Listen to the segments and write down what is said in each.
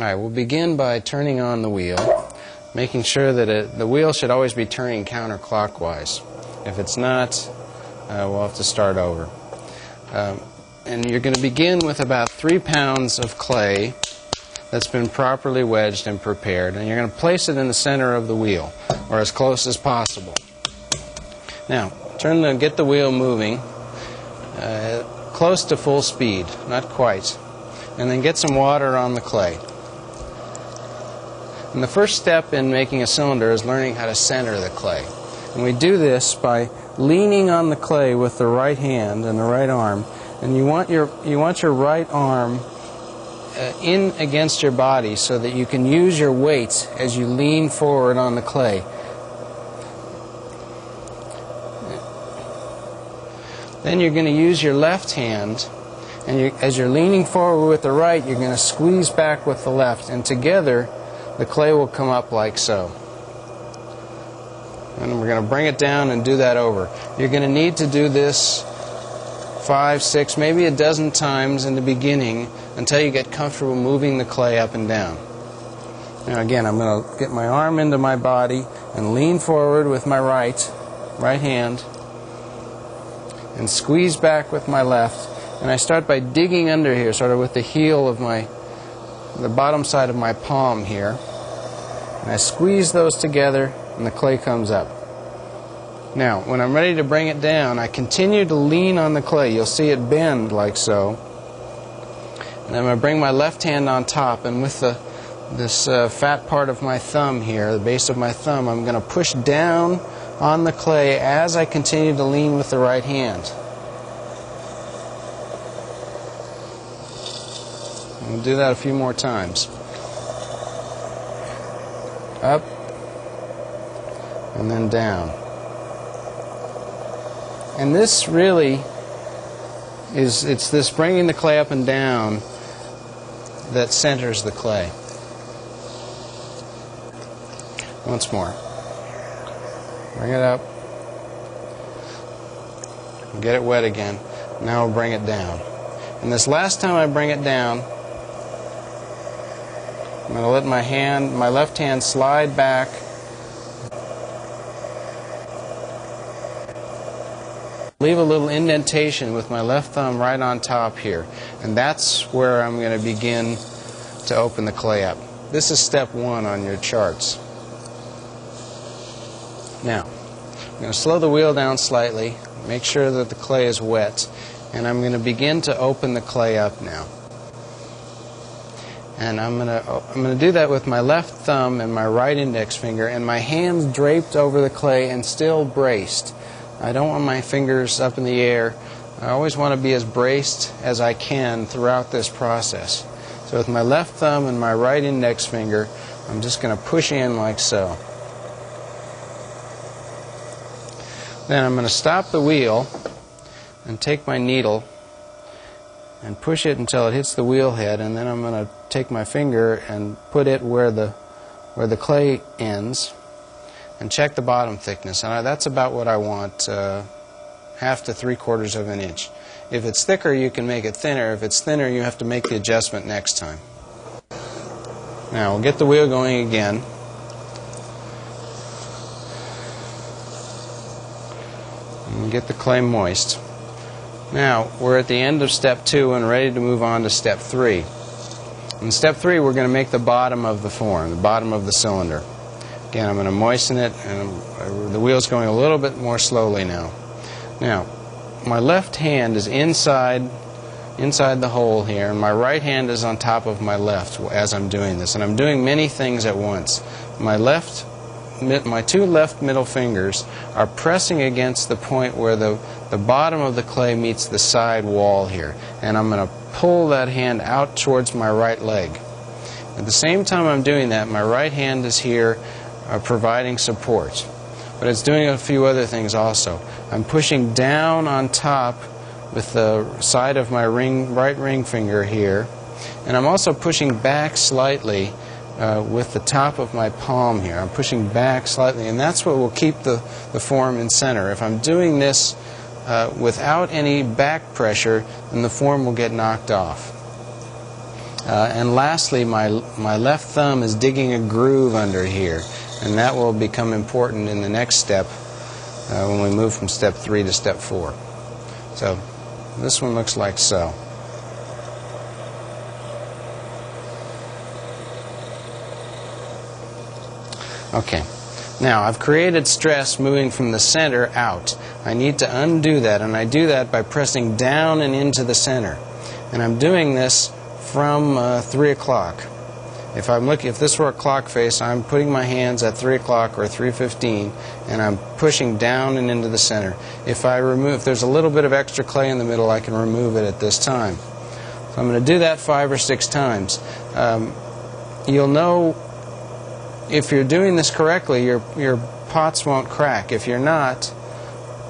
Alright, we'll begin by turning on the wheel, making sure that the wheel should always be turning counterclockwise. If it's not, we'll have to start over. And you're going to begin with about 3 pounds of clay that's been properly wedged and prepared, and you're going to place it in the center of the wheel, or as close as possible. Now, get the wheel moving close to full speed, not quite, and then get some water on the clay. And the first step in making a cylinder is learning how to center the clay. And we do this by leaning on the clay with the right hand and the right arm. And you want your right arm in against your body so that you can use your weight as you lean forward on the clay. Then you're going to use your left hand, and as you're leaning forward with the right, you're going to squeeze back with the left, and together the clay will come up like so. And we're going to bring it down and do that over. You're going to need to do this 5, 6, maybe a dozen times in the beginning until you get comfortable moving the clay up and down. Now again, I'm going to get my arm into my body and lean forward with my right hand and squeeze back with my left. And I start by digging under here, sort of with the heel of the bottom side of my palm here. And I squeeze those together and the clay comes up. Now, when I'm ready to bring it down, I continue to lean on the clay. You'll see it bend like so. And I'm going to bring my left hand on top, and with this fat part of my thumb here, the base of my thumb, I'm going to push down on the clay as I continue to lean with the right hand. We'll do that a few more times. Up and then down. And this really it's this bringing the clay up and down that centers the clay. Once more. Bring it up. Get it wet again. Now we'll bring it down. And this last time I bring it down, I'm going to let my left hand slide back. Leave a little indentation with my left thumb right on top here. And that's where I'm going to begin to open the clay up. This is step 1 on your charts. Now, I'm going to slow the wheel down slightly, make sure that the clay is wet, and I'm going to begin to open the clay up now. And I'm going to do that with my left thumb and my right index finger, and my hands draped over the clay and still braced. I don't want my fingers up in the air. I always want to be as braced as I can throughout this process. So with my left thumb and my right index finger, I'm just going to push in like so. Then I'm going to stop the wheel and take my needle and push it until it hits the wheel head, and then I'm going to take my finger and put it where the clay ends and check the bottom thickness. And that's about what I want, 1/2 to 3/4 of an inch. If it's thicker, you can make it thinner. If it's thinner, you have to make the adjustment next time. Now we'll get the wheel going again. And get the clay moist. Now we're at the end of step 2 and ready to move on to step 3. In step 3, we're going to make the bottom of the form, the bottom of the cylinder. Again, I'm going to moisten it, and the wheel's going a little bit more slowly now. Now, my left hand is inside the hole here, and my right hand is on top of my left as I'm doing this. And I'm doing many things at once. My 2 left middle fingers are pressing against the point where the bottom of the clay meets the side wall here. And I'm going to pull that hand out towards my right leg. At the same time I'm doing that, my right hand is here providing support. But it's doing a few other things also. I'm pushing down on top with the side of my right ring finger here. And I'm also pushing back slightly with the top of my palm here. I'm pushing back slightly, and that's what will keep the form in center. If I'm doing this without any back pressure, then the form will get knocked off. And lastly, my left thumb is digging a groove under here, and that will become important in the next step when we move from step 3 to step 4. So this one looks like so. Okay, now I've created stress moving from the center out. I need to undo that, and I do that by pressing down and into the center. And I'm doing this from 3 o'clock. If this were a clock face, I'm putting my hands at 3 o'clock or 3:15, and I'm pushing down and into the center. If there's a little bit of extra clay in the middle, I can remove it at this time. So I'm going to do that 5 or 6 times. You'll know if you're doing this correctly, your pots won't crack. If you're not,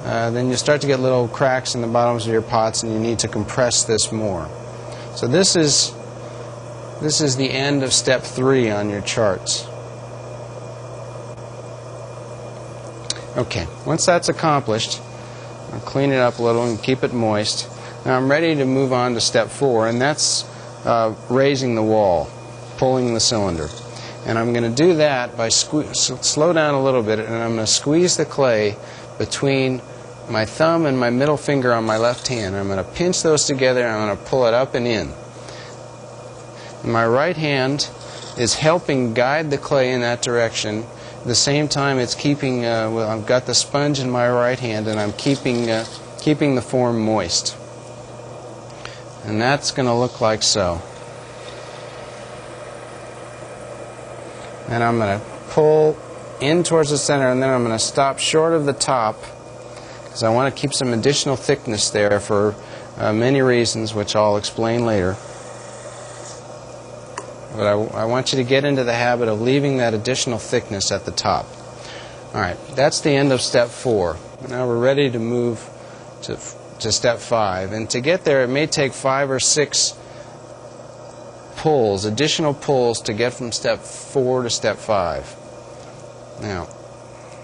then you start to get little cracks in the bottoms of your pots, and you need to compress this more. So this is the end of step 3 on your charts. Okay, once that's accomplished, I'll clean it up a little and keep it moist. Now I'm ready to move on to step 4, and that's raising the wall, pulling the cylinder. And I'm going to do that by slow down a little bit, and I'm going to squeeze the clay between my thumb and my middle finger on my left hand. I'm going to pinch those together, and I'm going to pull it up and in. And my right hand is helping guide the clay in that direction. At the same time, it's keeping, I've got the sponge in my right hand, and I'm keeping the form moist. And that's going to look like so. And I'm going to pull in towards the center, and then I'm going to stop short of the top, because I want to keep some additional thickness there for many reasons, which I'll explain later. But I want you to get into the habit of leaving that additional thickness at the top. All right, that's the end of step 4. Now we're ready to move to step 5. And to get there, it may take 5 or 6 pulls, additional pulls, to get from step 4 to step 5. Now,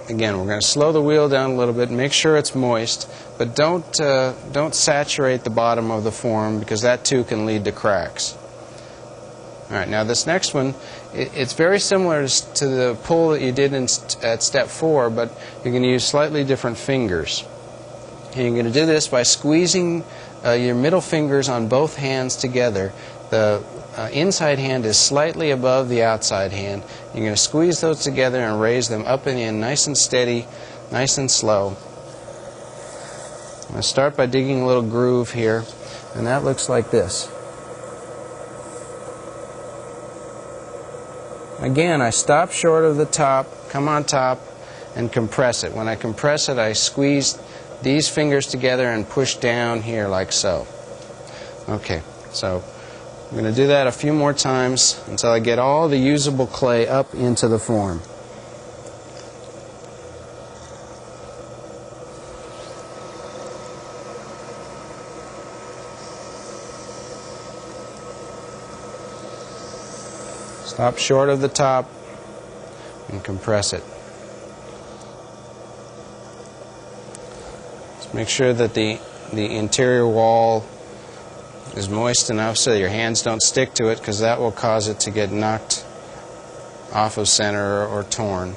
again, we're going to slow the wheel down a little bit, make sure it's moist, but don't saturate the bottom of the form, because that too can lead to cracks. All right, now this next one, it's very similar to the pull that you did at step 4, but you're going to use slightly different fingers. And you're going to do this by squeezing your middle fingers on both hands together. The inside hand is slightly above the outside hand. You're going to squeeze those together and raise them up and in, nice and steady, nice and slow. I'm going to start by digging a little groove here, and that looks like this. Again, I stop short of the top, come on top, and compress it. When I compress it, I squeeze these fingers together and push down here like so. Okay, so I'm going to do that a few more times until I get all the usable clay up into the form. Stop short of the top and compress it. Just make sure that the interior wall is moist enough so your hands don't stick to it, because that will cause it to get knocked off of center or torn.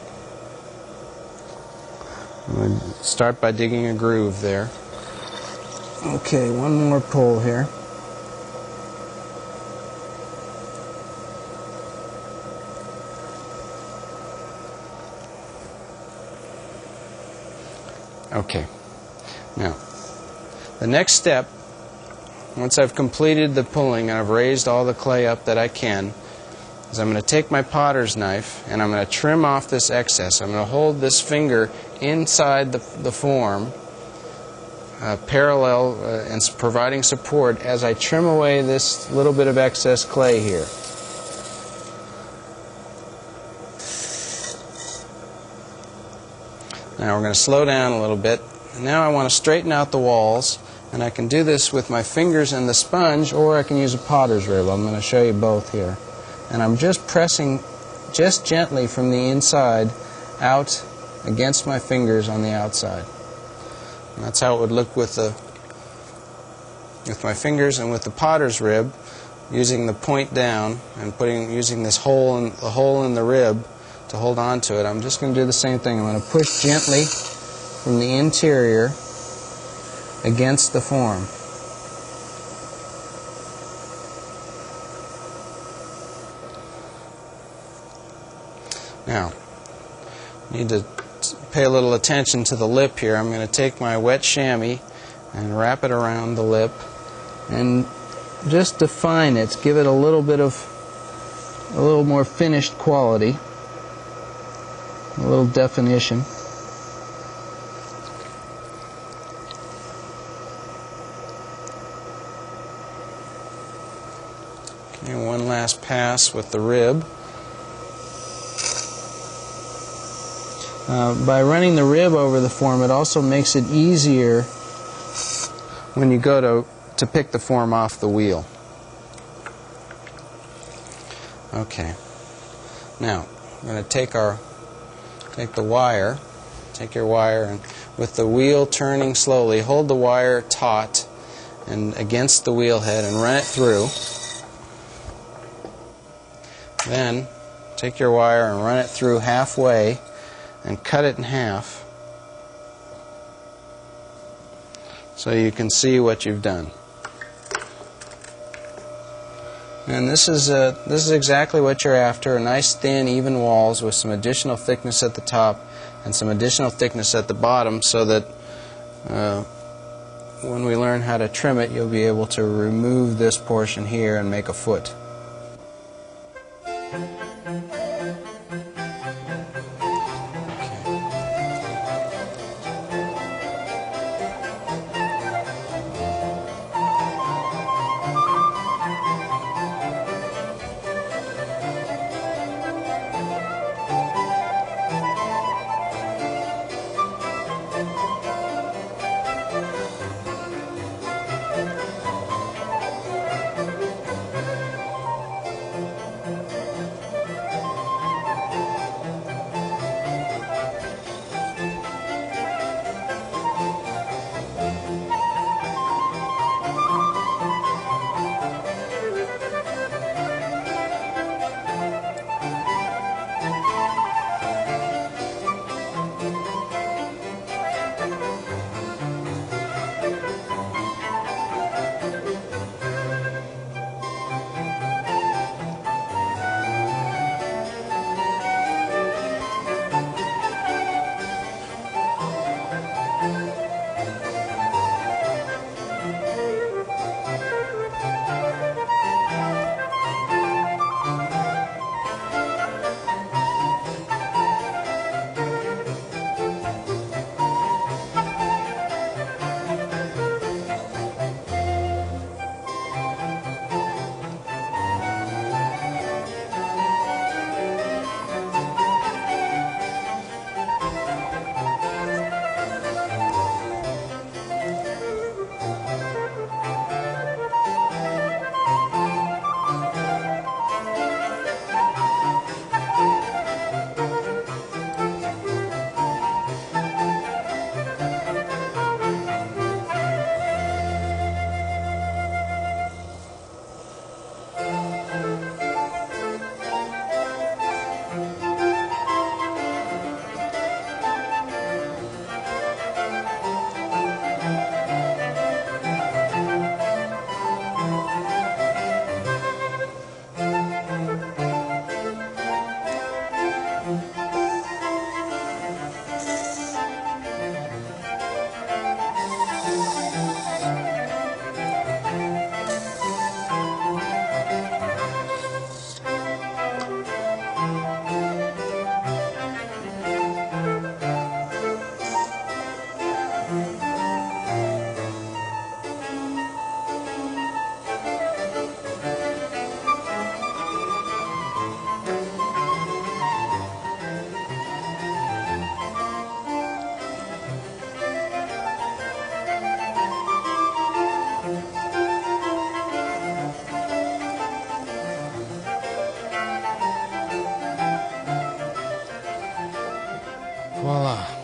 I'm going to start by digging a groove there. Okay, one more pull here. Okay, now the next step, once I've completed the pulling and I've raised all the clay up that I can, is I'm going to take my potter's knife and I'm going to trim off this excess. I'm going to hold this finger inside the form, parallel and providing support as I trim away this little bit of excess clay here. Now we're going to slow down a little bit. Now I want to straighten out the walls, and I can do this with my fingers and the sponge, or I can use a potter's rib. I'm going to show you both here. And I'm just pressing just gently from the inside out against my fingers on the outside. And that's how it would look with my fingers, and with the potter's rib using the point down and using this hole in the rib to hold on to it. I'm just going to do the same thing. I'm going to push gently from the interior against the form. Now, I need to pay a little attention to the lip here. I'm going to take my wet chamois and wrap it around the lip and just define it, give it a little more finished quality, a little definition. Okay, one last pass with the rib. By running the rib over the form, it also makes it easier when you go to pick the form off the wheel. Okay. Now, I'm going to take your wire, and with the wheel turning slowly, hold the wire taut and against the wheel head and run it through. Then, take your wire and run it through halfway and cut it in half so you can see what you've done. And this is exactly what you're after, a nice thin even walls with some additional thickness at the top and some additional thickness at the bottom, so that when we learn how to trim it, you'll be able to remove this portion here and make a foot. Voila.